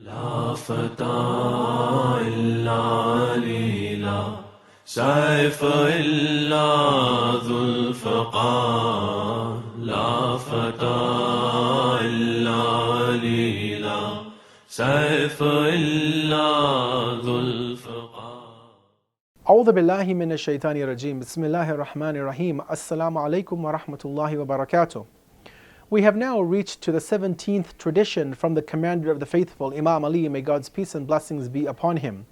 لا فتى إلا علي لا سيف إلا ذو الفقار لا فتى إلا علي لا سيف إلا ذو الفقار أعوذ بالله من الشيطان الرجيم بسم الله الرحمن الرحيم Assalamu alaikum wa rahmatullahi wa barakatuh. We have now reached to the 17th tradition from the commander of the faithful, Imam Ali, may God's peace and blessings be upon him.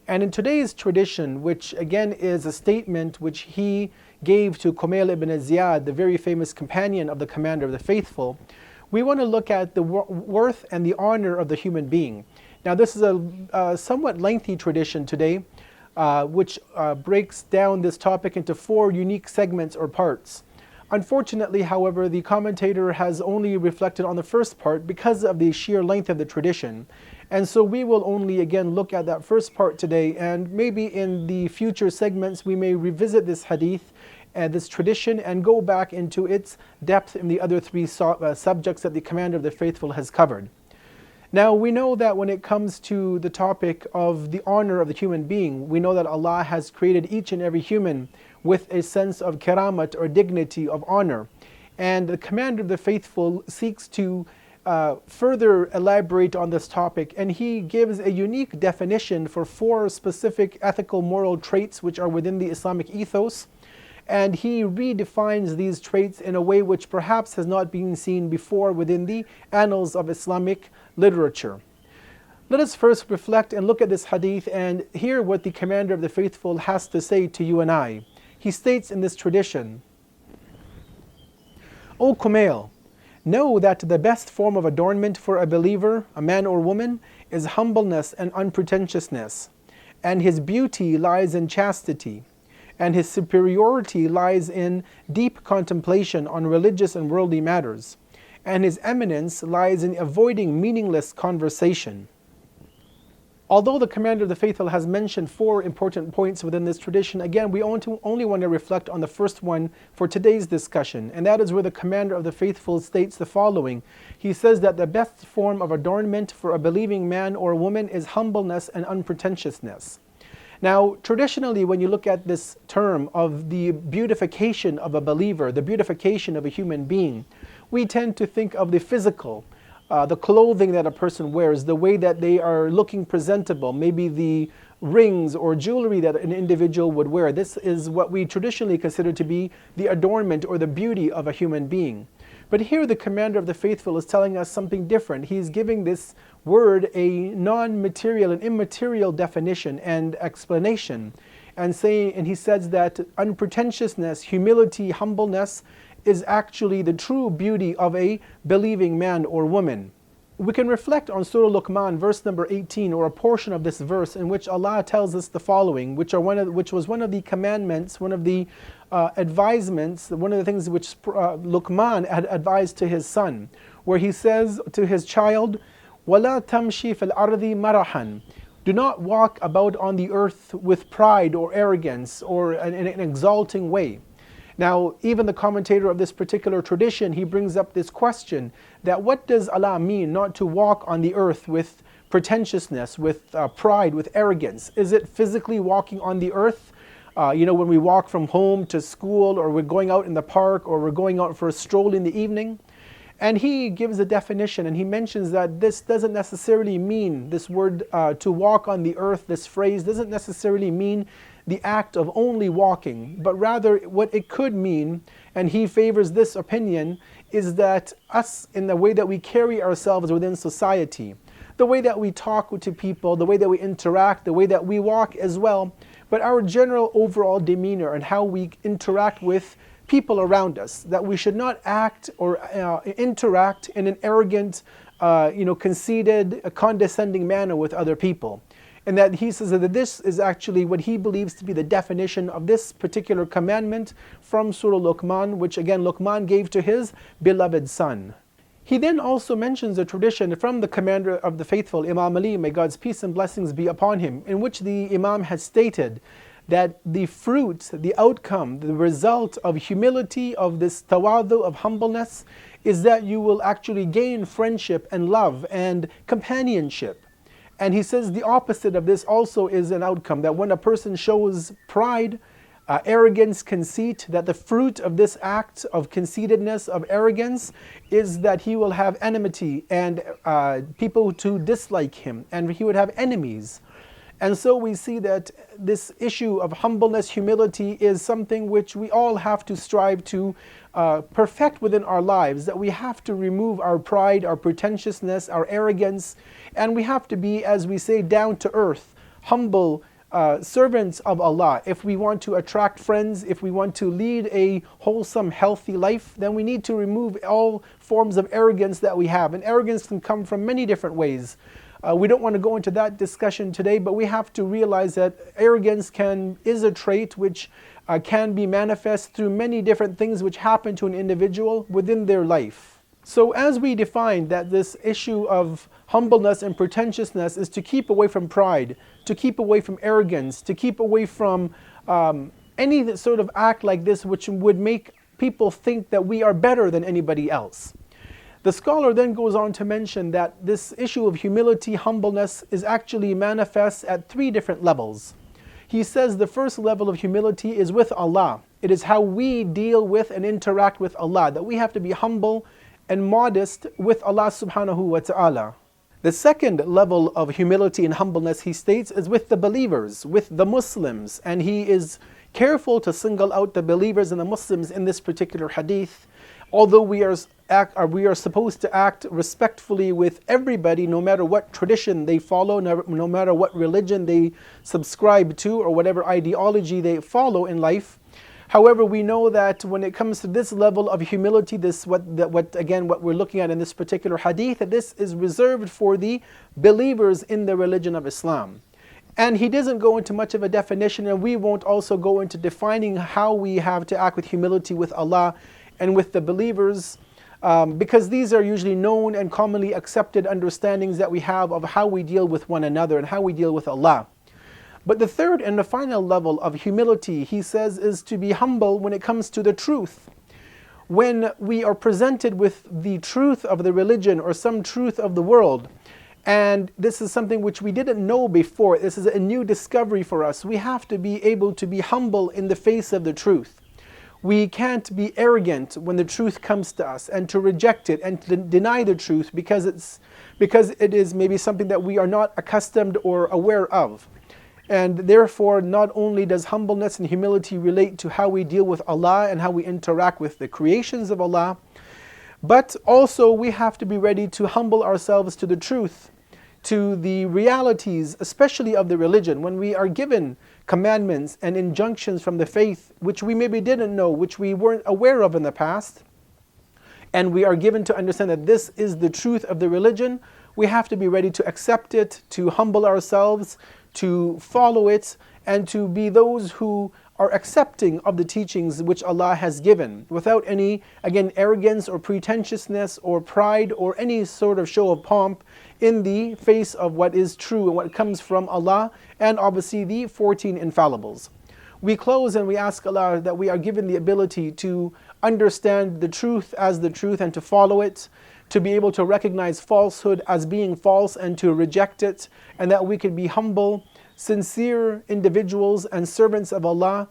And in today's tradition, which again is a statement which he gave to Kumail ibn Ziyad, the very famous companion of the commander of the faithful, we want to look at the worth and the honor of the human being. Now this is a somewhat lengthy tradition today, which breaks down this topic into 4 unique segments or parts. Unfortunately, however, the commentator has only reflected on the first part because of the sheer length of the tradition. And so we will only again look at that first part today, and maybe in the future segments we may revisit this hadith and this tradition and go back into its depth in the other 3 subjects that the commander of the faithful has covered. Now we know that when it comes to the topic of the honor of the human being, we know that Allah has created each and every human with a sense of karamat or dignity of honor. And the commander of the faithful seeks to further elaborate on this topic, and he gives a unique definition for 4 specific ethical moral traits which are within the Islamic ethos. And he redefines these traits in a way which perhaps has not been seen before within the annals of Islamic literature. Let us first reflect and look at this hadith and hear what the commander of the faithful has to say to you and I. He states in this tradition, O Kumail, know that the best form of adornment for a believer, a man or woman, is humbleness and unpretentiousness, and his beauty lies in chastity, and his superiority lies in deep contemplation on religious and worldly matters, and his eminence lies in avoiding meaningless conversation. Although the commander of the faithful has mentioned 4 important points within this tradition, again we only want to reflect on the first one for today's discussion, and that is where the commander of the faithful states the following. He says that the best form of adornment for a believing man or woman is humbleness and unpretentiousness. Now, traditionally, when you look at this term of the beautification of a believer, the beautification of a human being, we tend to think of the physical, the clothing that a person wears, the way that they are looking presentable, maybe the rings or jewelry that an individual would wear. This is what we traditionally consider to be the adornment or the beauty of a human being. But here the commander of the faithful is telling us something different. He's giving this word a non-material and immaterial definition and explanation, and he says that unpretentiousness, humility, humbleness is actually the true beauty of a believing man or woman. We can reflect on Surah Luqman, verse number 18, or a portion of this verse in which Allah tells us the following, which was one of the commandments, one of the advisements, one of the things which Luqman had advised to his son, where he says to his child, وَلَا تَمْشِي فِي الْأَرْضِ مَرَحًا, do not walk about on the earth with pride or arrogance or in an exalting way. Now, even the commentator of this particular tradition, he brings up this question, that what does Allah mean not to walk on the earth with pretentiousness, with pride, with arrogance? Is it physically walking on the earth? When we walk from home to school, or we're going out in the park, or we're going out for a stroll in the evening? And he gives a definition, and he mentions that this doesn't necessarily mean, this word to walk on the earth, this phrase doesn't necessarily mean the act of only walking, but rather what it could mean, and he favors this opinion, is that us, in the way that we carry ourselves within society, the way that we talk to people, the way that we interact, the way that we walk as well, but our general overall demeanor and how we interact with people around us, that we should not act or interact in an arrogant, conceited, condescending manner with other people. And that he says that this is actually what he believes to be the definition of this particular commandment from Surah Luqman, which again Luqman gave to his beloved son. He then also mentions a tradition from the commander of the faithful, Imam Ali, may God's peace and blessings be upon him, in which the Imam has stated that the fruit, the outcome, the result of humility, of this tawadu, of humbleness, is that you will actually gain friendship and love and companionship. And he says the opposite of this also is an outcome, that when a person shows pride, arrogance, conceit, that the fruit of this act of conceitedness, of arrogance, is that he will have enmity and people to dislike him, and he would have enemies. And so we see that this issue of humbleness, humility, is something which we all have to strive to perfect within our lives, that we have to remove our pride, our pretentiousness, our arrogance, and we have to be, as we say, down to earth, humble servants of Allah. If we want to attract friends, if we want to lead a wholesome, healthy life, then we need to remove all forms of arrogance that we have. And arrogance can come from many different ways. We don't want to go into that discussion today, but we have to realize that arrogance is a trait which can be manifest through many different things which happen to an individual within their life. So as we define that this issue of humbleness and pretentiousness is to keep away from pride, to keep away from arrogance, to keep away from any sort of act like this which would make people think that we are better than anybody else. The scholar then goes on to mention that this issue of humility, humbleness, is actually manifest at 3 different levels. He says the first level of humility is with Allah. It is how we deal with and interact with Allah, that we have to be humble and modest with Allah subhanahu wa ta'ala. The second level of humility and humbleness, he states, is with the believers, with the Muslims, and he is careful to single out the believers and the Muslims in this particular hadith. Although we are supposed to act respectfully with everybody, no matter what tradition they follow, no matter what religion they subscribe to, or whatever ideology they follow in life. However, we know that when it comes to this level of humility, what we're looking at in this particular hadith, that this is reserved for the believers in the religion of Islam. And he doesn't go into much of a definition, and we won't also go into defining how we have to act with humility with Allah and with the believers, because these are usually known and commonly accepted understandings that we have of how we deal with one another and how we deal with Allah. But the third and the final level of humility, he says, is to be humble when it comes to the truth. When we are presented with the truth of the religion or some truth of the world, and this is something which we didn't know before, this is a new discovery for us, we have to be able to be humble in the face of the truth. We can't be arrogant when the truth comes to us and to reject it and to deny the truth because it is maybe something that we are not accustomed or aware of. And therefore, not only does humbleness and humility relate to how we deal with Allah and how we interact with the creations of Allah, but also we have to be ready to humble ourselves to the truth, to the realities, especially of the religion, when we are given commandments and injunctions from the faith, which we maybe didn't know, which we weren't aware of in the past, and we are given to understand that this is the truth of the religion. We have to be ready to accept it, to humble ourselves, to follow it, and to be those who are accepting of the teachings which Allah has given, without any, again, arrogance or pretentiousness or pride or any sort of show of pomp, in the face of what is true and what comes from Allah, and obviously the 14 infallibles. We close and we ask Allah that we are given the ability to understand the truth as the truth and to follow it, to be able to recognize falsehood as being false and to reject it, and that we can be humble, sincere individuals and servants of Allah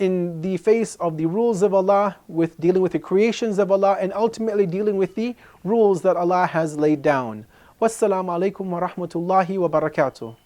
in the face of the rules of Allah, with dealing with the creations of Allah, and ultimately dealing with the rules that Allah has laid down. Wassalamu alaikum wa rahmatullahi wa barakatuh.